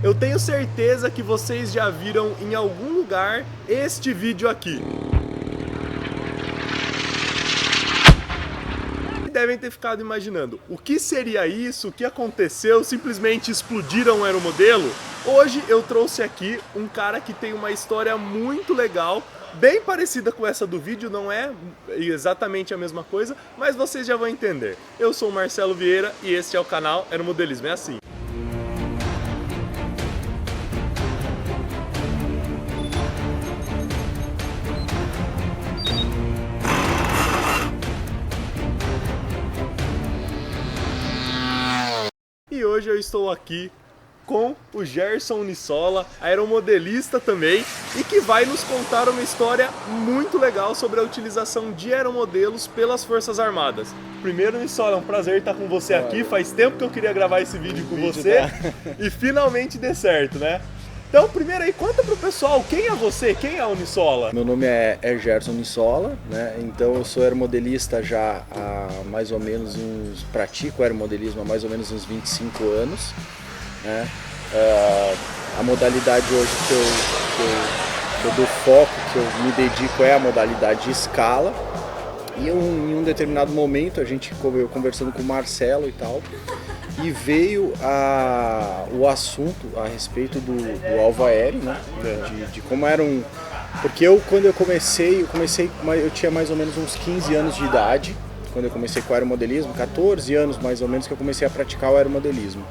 Eu tenho certeza que vocês já viram em algum lugar este vídeo aqui. Devem ter ficado imaginando, o que seria isso, o que aconteceu, simplesmente explodiram o aeromodelo? Hoje eu trouxe aqui um cara que tem uma história muito legal, bem parecida com essa do vídeo, não é exatamente a mesma coisa, mas vocês já vão entender. Eu sou o Marcelo Vieira e este é o canal Aeromodelismo é Assim. E hoje eu estou aqui com o Gerson Nissola, aeromodelista também, e que vai nos contar uma história muito legal sobre a utilização de aeromodelos pelas Forças Armadas. Primeiro, Nissola, é um prazer estar com você aqui, faz tempo que eu queria gravar esse vídeo com você e finalmente dê certo, né? Então, primeiro aí, conta pro pessoal, quem é você, quem é o Nissola? Meu nome é Gerson Nissola, né? Então eu sou aeromodelista já há mais ou menos pratico aeromodelismo há mais ou menos uns 25 anos, né? A modalidade hoje que eu dou foco, que eu me dedico é a modalidade de escala. E em um determinado momento, eu conversando com o Marcelo e tal, e veio o assunto a respeito do alvo aéreo, né? De como era um... Porque quando eu comecei, eu tinha mais ou menos uns 15 anos de idade, quando eu comecei com o aeromodelismo, 14 anos mais ou menos que eu comecei a praticar o aeromodelismo.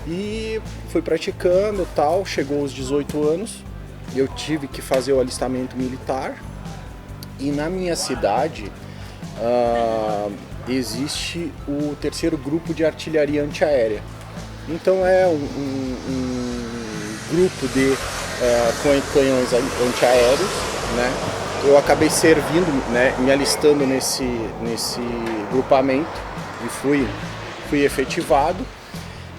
E fui praticando tal, chegou aos 18 anos, eu tive que fazer o alistamento militar, e na minha cidade existe o 3º grupo de artilharia antiaérea. Então é um grupo de canhões antiaéreos, né? Eu acabei servindo, né, me alistando nesse grupamento e fui efetivado.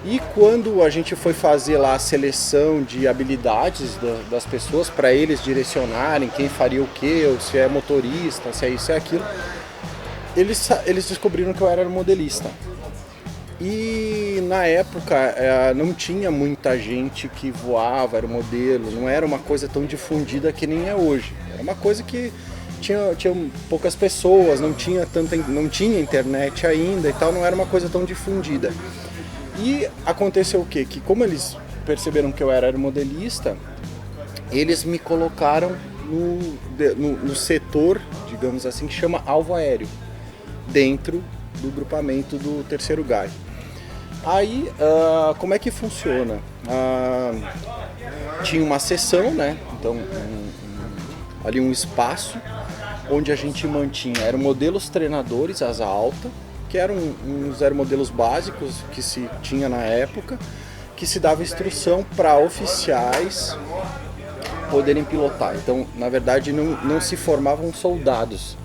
E quando a gente foi fazer lá a seleção de habilidades das pessoas para eles direcionarem quem faria o quê, ou se é motorista, se é isso, se é aquilo, eles descobriram que eu era modelista. E na época não tinha muita gente que voava aeromodelo, não era uma coisa tão difundida que nem é hoje. Era uma coisa que tinha poucas pessoas, não tinha internet ainda e tal, não era uma coisa tão difundida. E aconteceu o quê? Que como eles perceberam que eu era aeromodelista, eles me colocaram no setor, digamos assim, que chama alvo aéreo, dentro do grupamento do 3º GAI. Aí, como é que funciona? Tinha uma seção, né? Então, ali um espaço onde a gente mantinha aeromodelos treinadores, asa alta, que eram uns aeromodelos básicos que se tinha na época, que se dava instrução para oficiais poderem pilotar. Então, na verdade, não se formavam soldados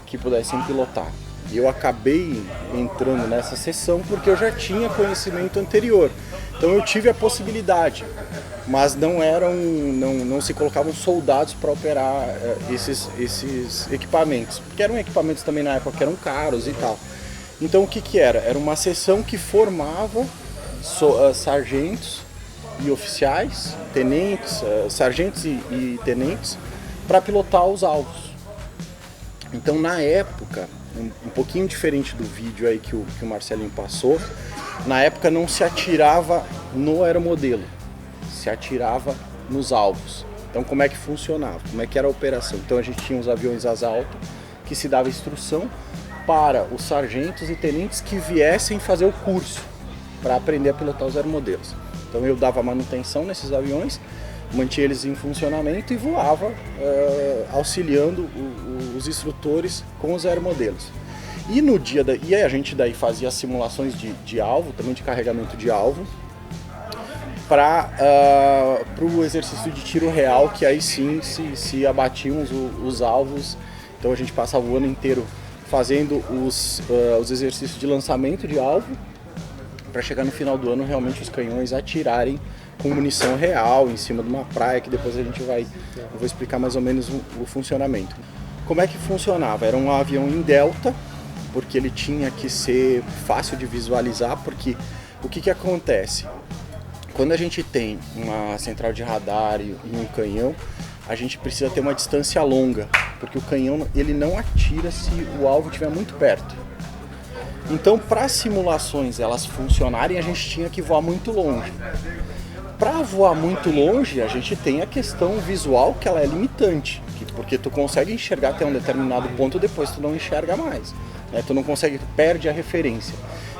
que pudessem pilotar. E eu acabei entrando nessa sessão porque eu já tinha conhecimento anterior. Então eu tive a possibilidade, mas não se colocavam soldados para operar esses equipamentos, porque eram equipamentos também na época que eram caros e tal. Então o que era? Era uma seção que formava sargentos e oficiais, tenentes, sargentos e tenentes, para pilotar os alvos. Então na época, um pouquinho diferente do vídeo aí que o Marcelinho passou, na época não se atirava no aeromodelo, se atirava nos alvos. Então como é que funcionava? Como é que era a operação? Então a gente tinha os aviões asa alta que se dava instrução para os sargentos e tenentes que viessem fazer o curso para aprender a pilotar os aeromodelos. Então eu dava manutenção nesses aviões, mantinha eles em funcionamento e voava auxiliando os instrutores com os aeromodelos. E no dia e a gente daí fazia simulações de alvo, também de carregamento de alvo, para o exercício de tiro real, que aí sim se abatiam os alvos. Então a gente passava o ano inteiro fazendo os exercícios de lançamento de alvo, para chegar no final do ano realmente os canhões atirarem com munição real em cima de uma praia, que depois eu vou explicar mais ou menos o funcionamento. Como é que funcionava? Era um avião em delta, porque ele tinha que ser fácil de visualizar, porque o que acontece? Quando a gente tem uma central de radar e um canhão, a gente precisa ter uma distância longa, porque o canhão ele não atira se o alvo estiver muito perto. Então, para as simulações elas funcionarem, a gente tinha que voar muito longe. Para voar muito longe, a gente tem a questão visual, que ela é limitante, porque tu consegue enxergar até um determinado ponto, depois tu não enxerga mais, né? Tu não consegue, tu perde a referência.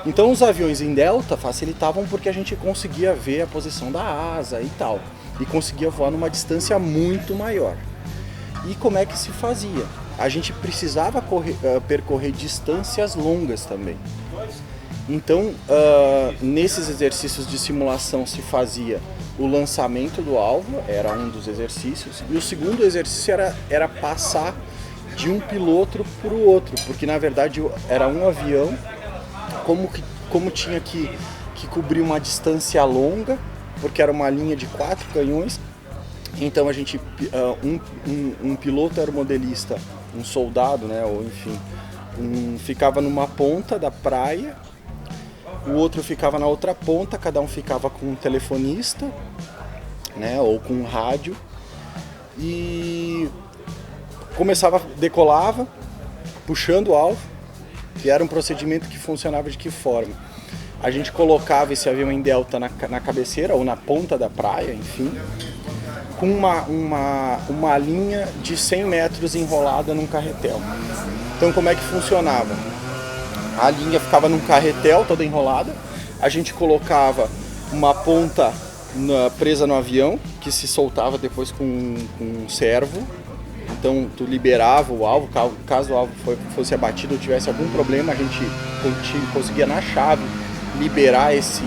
Então os aviões em delta facilitavam porque a gente conseguia ver a posição da asa e tal, e conseguia voar numa distância muito maior. E como é que se fazia? A gente precisava percorrer distâncias longas também. Então, nesses exercícios de simulação se fazia o lançamento do alvo, era um dos exercícios, e o segundo exercício era passar de um piloto para o outro, porque na verdade era um avião, como tinha que cobrir uma distância longa, porque era uma linha de 4 canhões, então a gente, um piloto aeromodelista, um soldado, né, ou enfim, ficava numa ponta da praia, o outro ficava na outra ponta, cada um ficava com um telefonista, né, ou com um rádio, e decolava, puxando o alvo, e era um procedimento que funcionava de que forma? A gente colocava esse avião em delta na cabeceira, ou na ponta da praia, enfim, com uma linha de 100 metros enrolada num carretel. Então como é que funcionava? A linha ficava num carretel toda enrolada, a gente colocava uma ponta presa no avião, que se soltava depois com um servo. Então tu liberava o alvo, caso o alvo fosse abatido ou tivesse algum problema, a gente conseguia na chave liberar esse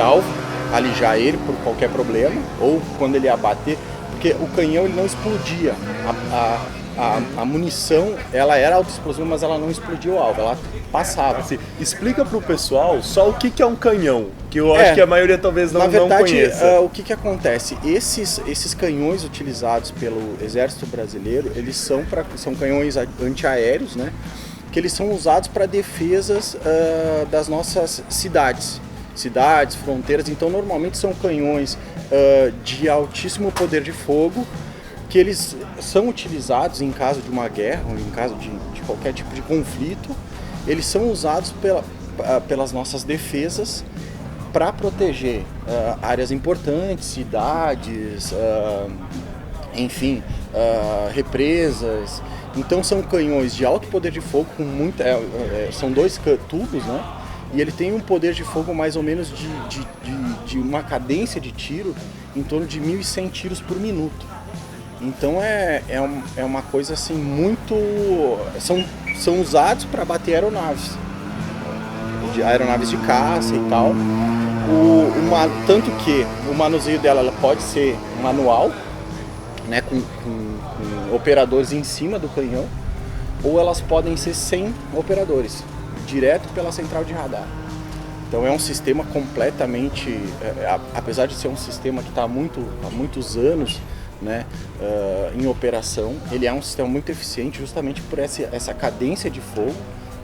alvo, alijar ele por qualquer problema, ou quando ele ia abater, porque o canhão ele não explodia. A munição, ela era autoexplosiva, mas ela não explodia o alvo, ela passava. Assim, explica pro pessoal só o que é um canhão, que eu acho que a maioria talvez não conheça. Na verdade, o que acontece? Esses canhões utilizados pelo Exército Brasileiro, eles são canhões antiaéreos, né? Que eles são usados para defesas das nossas cidades, fronteiras. Então, normalmente são canhões de altíssimo poder de fogo, que eles são utilizados em caso de uma guerra, ou em caso de qualquer tipo de conflito. Eles são usados pelas nossas defesas para proteger áreas importantes, cidades, enfim, represas. Então são canhões de alto poder de fogo, são 2 tubos, né? E ele tem um poder de fogo mais ou menos de uma cadência de tiro em torno de 1.100 tiros por minuto. Então é uma coisa assim muito... São usados para bater aeronaves de caça e tal. Tanto que o manuseio dela ela pode ser manual, né, com operadores em cima do canhão, ou elas podem ser sem operadores, direto pela central de radar. Então é um sistema completamente, apesar de ser um sistema que está há muitos anos, né, em operação, ele é um sistema muito eficiente justamente por essa cadência de fogo,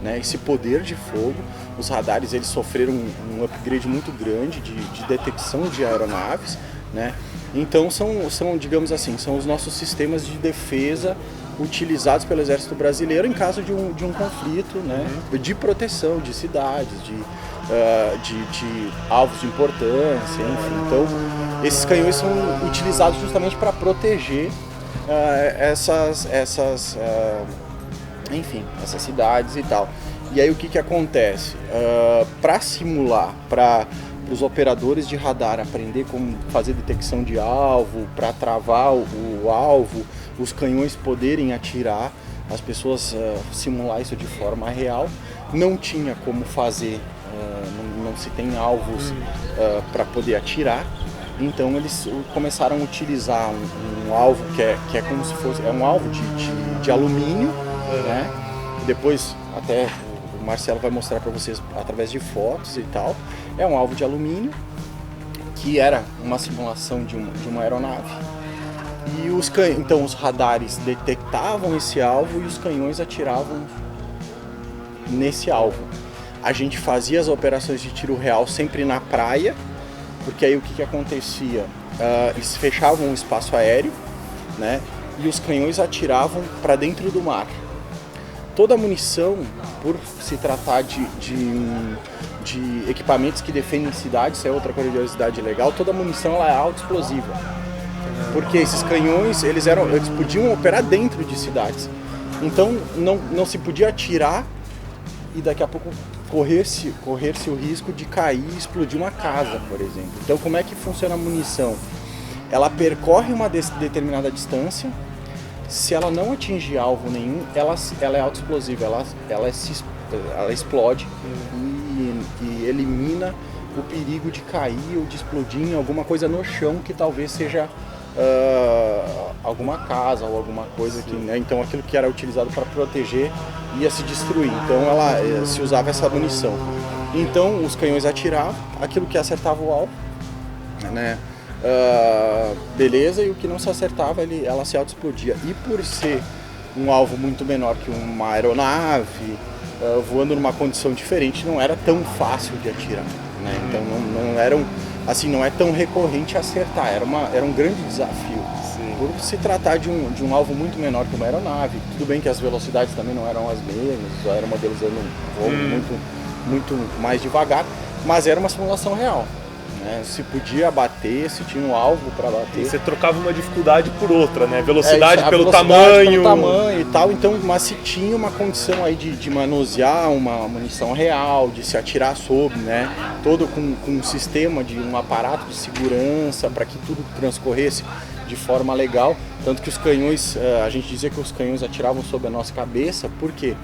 né, esse poder de fogo. Os radares eles sofreram um upgrade muito grande de detecção de aeronaves, né? Então são, digamos assim, são os nossos sistemas de defesa utilizados pelo Exército Brasileiro em caso de um conflito, né, de proteção de cidades, de alvos de importância, enfim. Então esses canhões são utilizados justamente para proteger essas cidades e tal. E aí o que acontece? Para simular, para os operadores de radar aprender como fazer detecção de alvo, para travar o alvo, os canhões poderem atirar, as pessoas simular isso de forma real, não tinha como fazer, não se tem alvos para poder atirar. Então eles começaram a utilizar um alvo que é como se fosse um alvo de alumínio, né? Depois até o Marcelo vai mostrar para vocês através de fotos e tal. É um alvo de alumínio que era uma simulação de uma aeronave. E então os radares detectavam esse alvo e os canhões atiravam nesse alvo. A gente fazia as operações de tiro real sempre na praia, porque aí o que acontecia? Eles fechavam um espaço aéreo, né, e os canhões atiravam para dentro do mar. Toda a munição, por se tratar de equipamentos que defendem cidades, isso é outra curiosidade legal, toda a munição ela é autoexplosiva. Porque esses canhões, eles podiam operar dentro de cidades. Então não se podia atirar e daqui a pouco correr-se o risco de cair e explodir uma casa, por exemplo. Então como é que funciona a munição? Ela percorre uma determinada distância, se ela não atingir alvo nenhum, ela é autoexplosiva, ela explode e elimina o perigo de cair ou de explodir em alguma coisa no chão que talvez seja alguma casa ou alguma coisa que, né? Então aquilo que era utilizado para proteger ia se destruir, então ela se usava essa munição. Então os canhões atiravam, aquilo que acertava o alvo, né? Beleza, e o que não se acertava ela se auto-explodia. E por ser um alvo muito menor que uma aeronave, voando numa condição diferente, não era tão fácil de atirar, né? Então não é tão recorrente acertar, era um grande desafio. Sim. Por se tratar de um alvo muito menor que uma aeronave. Tudo bem que as velocidades também não eram as mesmas, os aeromodelos voam muito mais devagar, mas era uma simulação real. Se podia bater, se tinha um alvo para bater. E você trocava uma dificuldade por outra, né? Velocidade pelo tamanho e tal. Então, mas se tinha uma condição aí de manusear uma munição real, de se atirar sobre, né? Todo com um sistema de um aparato de segurança para que tudo transcorresse de forma legal. Tanto que os canhões, a gente dizia que os canhões atiravam sobre a nossa cabeça, porque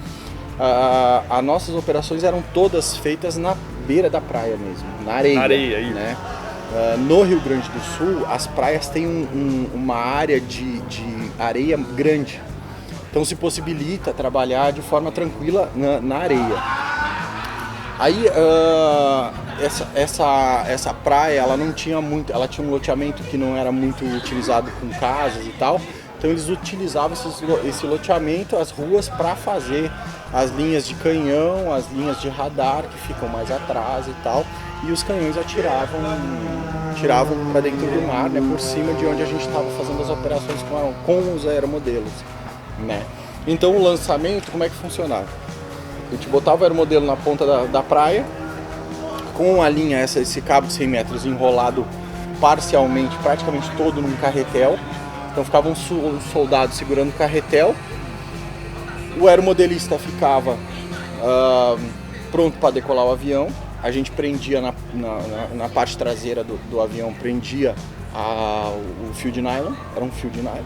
as nossas operações eram todas feitas na beira da praia mesmo, na areia, né? No Rio Grande do Sul, as praias têm uma área de areia grande, então se possibilita trabalhar de forma tranquila na areia. Aí essa praia, ela não tinha muito, ela tinha um loteamento que não era muito utilizado com casas e tal, então eles utilizavam esse loteamento, as ruas, para fazer as linhas de canhão, as linhas de radar que ficam mais atrás e tal, e os canhões atiravam para dentro do mar, né, por cima de onde a gente estava fazendo as operações com os aeromodelos, né. Então o lançamento, como é que funcionava? A gente botava o aeromodelo na ponta da praia, com a linha, esse cabo de 100 metros enrolado parcialmente, praticamente todo num carretel. Então ficava um soldado segurando o carretel, o aeromodelista ficava pronto para decolar o avião, a gente prendia na parte traseira do avião, prendia o fio de nylon, era um fio de nylon,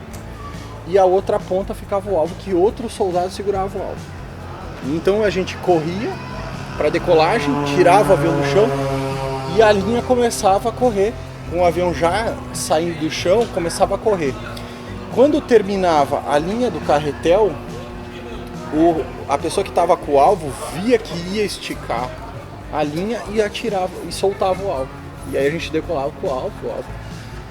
e a outra ponta ficava o alvo, que outro soldado segurava o alvo. Então a gente corria para decolagem, tirava o avião do chão e a linha começava a correr, com o avião já saindo do chão, começava a correr. Quando terminava a linha do carretel, a pessoa que estava com o alvo via que ia esticar a linha e atirava e soltava o alvo. E aí a gente decolava com o alvo,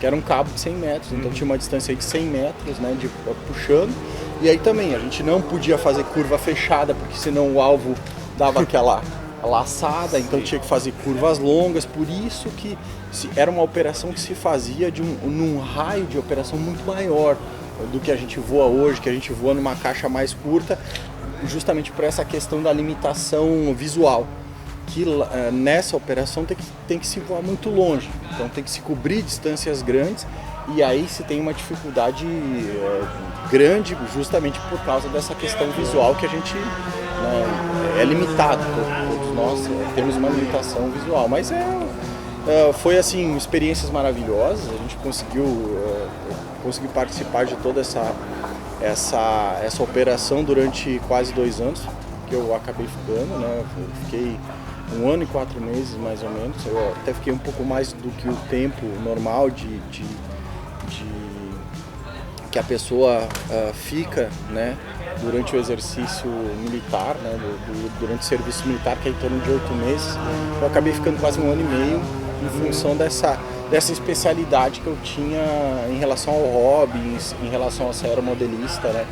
que era um cabo de 100 metros, então tinha uma distância aí de 100 metros, né, puxando. E aí também a gente não podia fazer curva fechada, porque senão o alvo dava aquela laçada, então tinha que fazer curvas longas, por isso que era uma operação que se fazia num raio de operação muito maior do que a gente voa hoje, que a gente voa numa caixa mais curta, justamente por essa questão da limitação visual, que nessa operação tem que se voar muito longe, então tem que se cobrir distâncias grandes, e aí se tem uma dificuldade grande justamente por causa dessa questão visual que a gente é limitado, todos nós temos uma limitação visual, mas foi assim, experiências maravilhosas, a gente conseguiu participar de toda essa operação durante quase 2 anos, que eu acabei ficando, né? Eu fiquei 1 ano e 4 meses mais ou menos, eu até fiquei um pouco mais do que o tempo normal que a pessoa fica, né, durante o exercício militar, né, durante o serviço militar, que é em torno de 8 meses. Eu acabei ficando quase 1 ano e meio em função dessa especialidade que eu tinha em relação ao hobby, em relação a ser aeromodelista, né.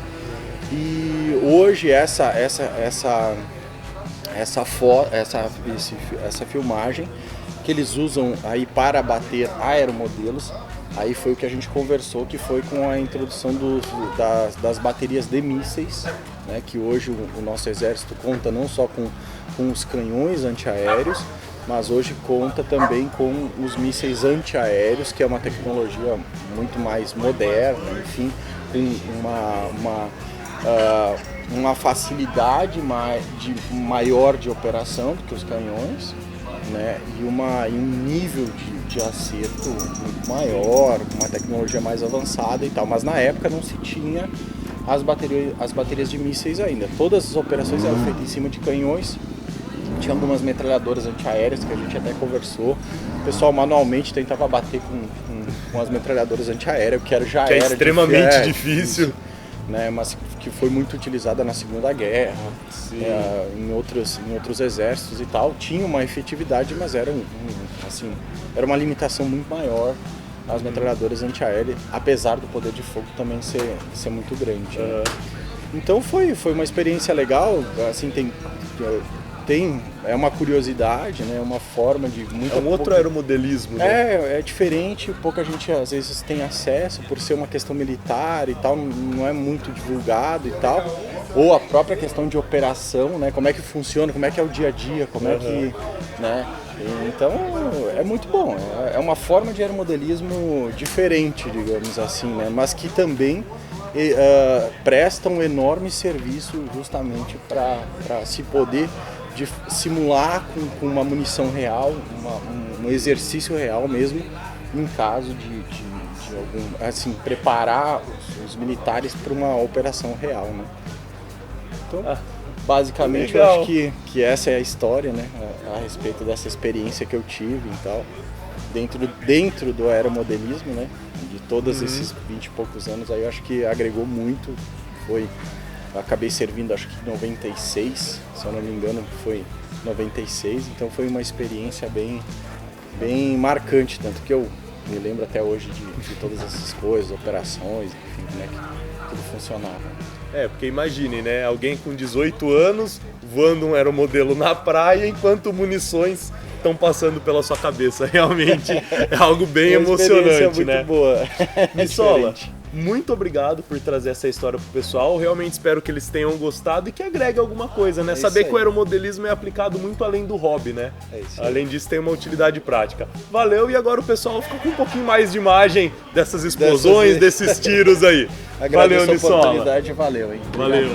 E hoje essa filmagem que eles usam aí para bater aeromodelos. Aí foi o que a gente conversou, que foi com a introdução das baterias de mísseis, né, que hoje o nosso exército conta não só com os canhões antiaéreos, mas hoje conta também com os mísseis antiaéreos, que é uma tecnologia muito mais moderna, enfim, com uma facilidade maior de operação do que os canhões, né, e um nível de acerto muito maior, uma tecnologia mais avançada e tal, mas na época não se tinha as baterias de mísseis ainda. Todas as operações eram feitas em cima de canhões, tinha algumas metralhadoras antiaéreas que a gente até conversou, o pessoal manualmente tentava bater com as metralhadoras antiaéreas, que era extremamente difícil. Né, mas que foi muito utilizada na Segunda Guerra, em outros exércitos e tal, tinha uma efetividade, mas era uma limitação muito maior as metralhadoras antiaéreas, apesar do poder de fogo também ser muito grande. Né? Então foi uma experiência legal, assim, é uma curiosidade, né? Uma forma de muito. É um outro aeromodelismo, né? É diferente, pouca gente às vezes tem acesso por ser uma questão militar e tal, não é muito divulgado e tal. Ou a própria questão de operação, né? Como é que funciona, como é que é o dia a dia, como é que. Né? Então é muito bom, é uma forma de aeromodelismo diferente, digamos assim, né? Mas que também presta um enorme serviço justamente para se poder de simular com uma munição real, um exercício real mesmo, em caso de algum, assim, preparar os militares para uma operação real, né? Então, basicamente, eu acho que essa é a história, né, a respeito dessa experiência que eu tive e tal, dentro do aeromodelismo, né, de todos esses 20 e poucos anos, aí eu acho que agregou muito, eu acabei servindo acho que em 96, se eu não me engano foi 96, então foi uma experiência bem marcante, tanto que eu me lembro até hoje de todas essas coisas, operações, enfim, como é que tudo funcionava. Porque imagine, né, alguém com 18 anos voando um aeromodelo na praia enquanto munições estão passando pela sua cabeça, realmente é algo bem emocionante, né? Muito boa. Nissola, muito obrigado por trazer essa história pro pessoal. Realmente espero que eles tenham gostado e que agregue alguma coisa, né? Saber que o aeromodelismo é aplicado muito além do hobby, né? Além disso, tem uma utilidade prática. Valeu, e agora o pessoal fica com um pouquinho mais de imagem dessas explosões, desses tiros aí. Valeu, Nissola. Valeu, hein? Valeu.